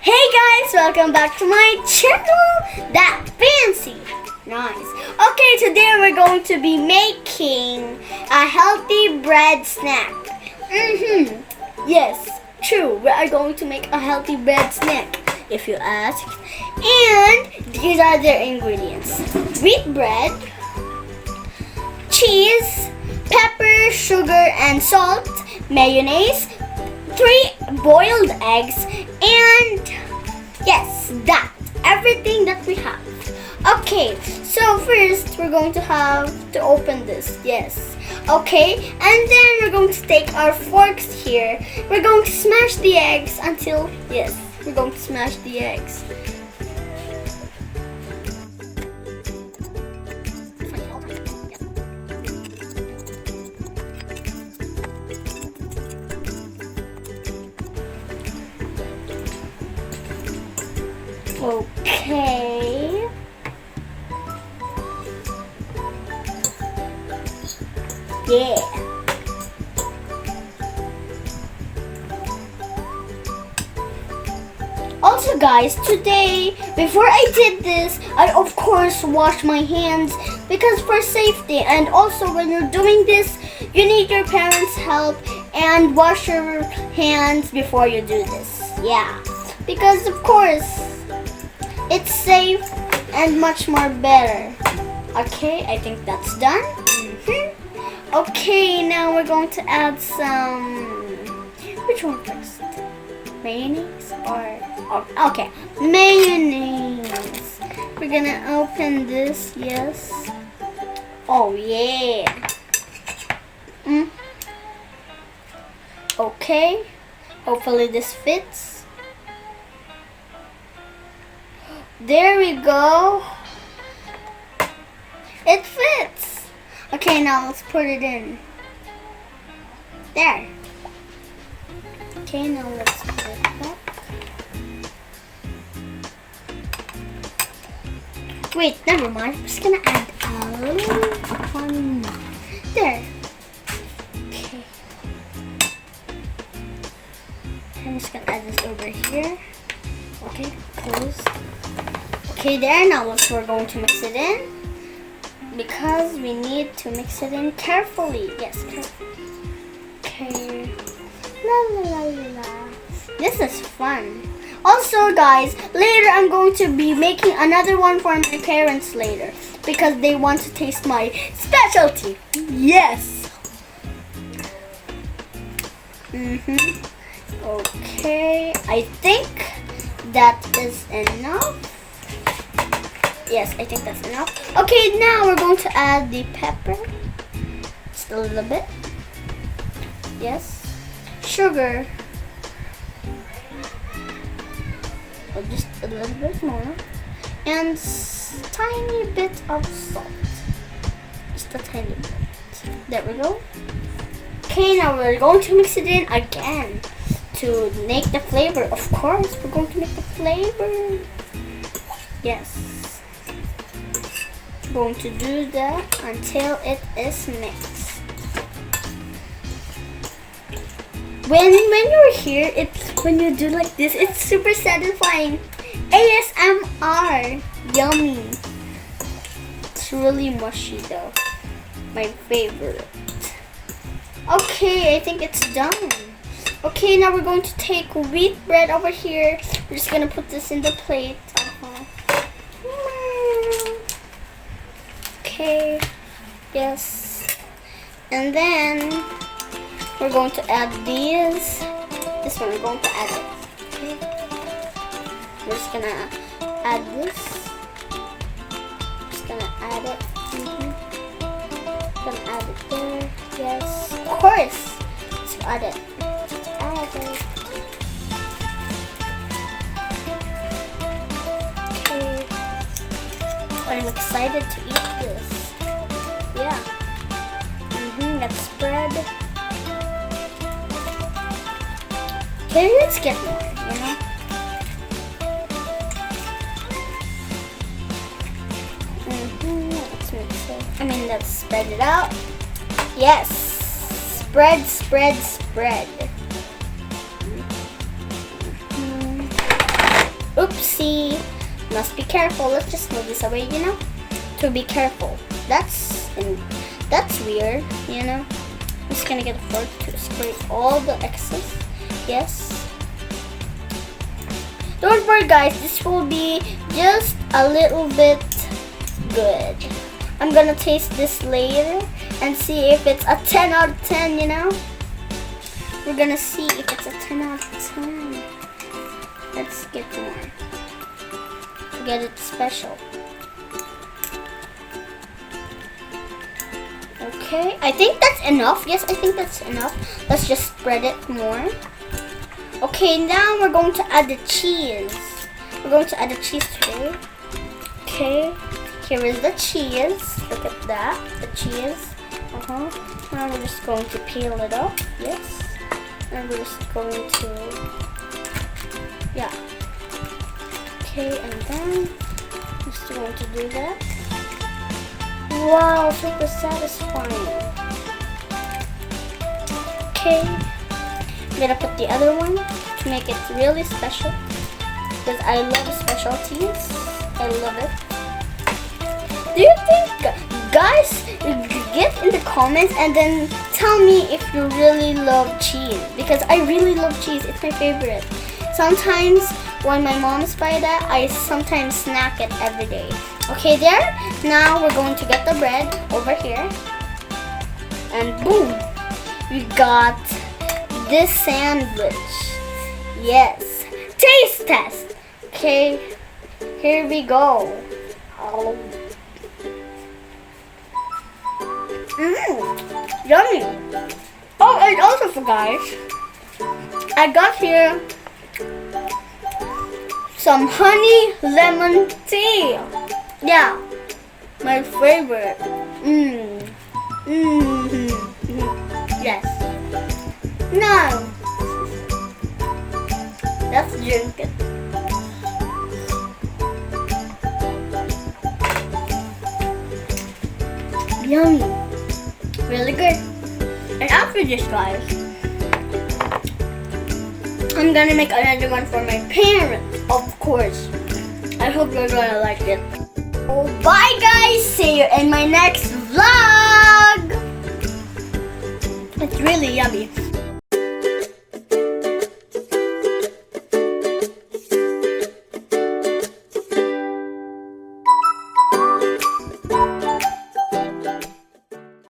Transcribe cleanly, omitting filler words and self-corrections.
Hey guys, welcome back to my channel. That fancy. Nice. Okay, today we're going to be making a healthy bread snack. Yes, true. We are going to make a healthy bread snack, if you ask. And these are their ingredients. Wheat bread, cheese, pepper, sugar, and salt, mayonnaise, 3 boiled eggs, and yes, everything that we have. Okay, so first we're going to have to open this. Yes. Okay, and then we're going to take our forks here. We're going to smash the eggs until, yes, we're going to smash the eggs. Okay. Yeah. Also guys, today, before I did this, I of course washed my hands because for safety, and also when you're doing this, you need your parents' help and wash your hands before you do this. Yeah. Because of course, it's safe and much more better. Okay, I think that's done. Okay, now we're going to add some. Which one first? Mayonnaise okay, mayonnaise. We're gonna open this. Yes. Oh yeah. Okay. Hopefully this fits. There we go. It fits. Okay, now let's put it in. There. Okay, now let's put it back. Wait, never mind. I'm just gonna add one. There. Okay. I'm just gonna add this over here. Okay, close. Okay, there. Now we're going to mix it in because we need to mix it in carefully. Yes, carefully. Okay. La la la la la. This is fun. Also, guys, later I'm going to be making another one for my parents later because they want to taste my specialty. Yes. Okay, I think that is enough. Yes, I think that's enough. Okay, now we're going to add the pepper. Just a little bit. Yes. Sugar. Oh, just a little bit more. And tiny bit of salt. Just a tiny bit. There we go. Okay, now we're going to mix it in again to make the flavor. Of course, we're going to make the flavor. Yes. Going to do that until it is mixed. When you're here, when you do like this, it's super satisfying. ASMR, yummy. It's really mushy though. My favorite. Okay, I think it's done. Okay, now we're going to take wheat bread over here. We're just gonna put this in the plate. Okay, yes, and then we're going to add these. This one we're going to add it. Okay, we're just gonna add this. Just gonna add it. Gonna add it there. Yes, of course. Let's add it. Let's add it. Okay, I'm excited to eat this. Yeah. Let's spread. Okay, let's get more, you know? Let's mix it. Let's spread it out. Yes. Spread, spread, spread. Oopsie. Must be careful. Let's just move this away, you know? To be careful. That's weird, you know? I'm just gonna get a fork to scrape all the excess. Yes. Don't worry guys, this will be just a little bit good. I'm gonna taste this later and see if it's a 10 out of 10, you know? We're gonna see if it's a 10 out of 10. Let's get more. To get it special. Okay, I think that's enough. Yes, I think that's enough. Let's just spread it more. Okay, now we're going to add the cheese. We're going to add the cheese today. Okay, here is the cheese. Look at that, the cheese. Now we're just going to peel it off. Yes, and we're just going to, yeah. Okay, and then I'm just going to do that. Wow, super satisfying. Okay. I'm gonna put the other one to make it really special because I love specialties. I love it. Do you think, guys, get in the comments and then tell me if you really love cheese, because I really love cheese. It's my favorite. Sometimes when my mom's buy that, I sometimes snack it every day. Okay, there. Now we're going to get the bread over here, and boom, we got this sandwich. Yes. Taste test. Okay. Here we go. Oh. Yummy. Oh, and also for guys, I got here some honey lemon tea. Yeah. My favorite. Yes. No. Let's drink it. Yummy. Really good. And after this, guys, I'm gonna make another one for my parents, of course. I hope you're gonna like it. Oh, bye guys. See you in my next vlog. It's really yummy.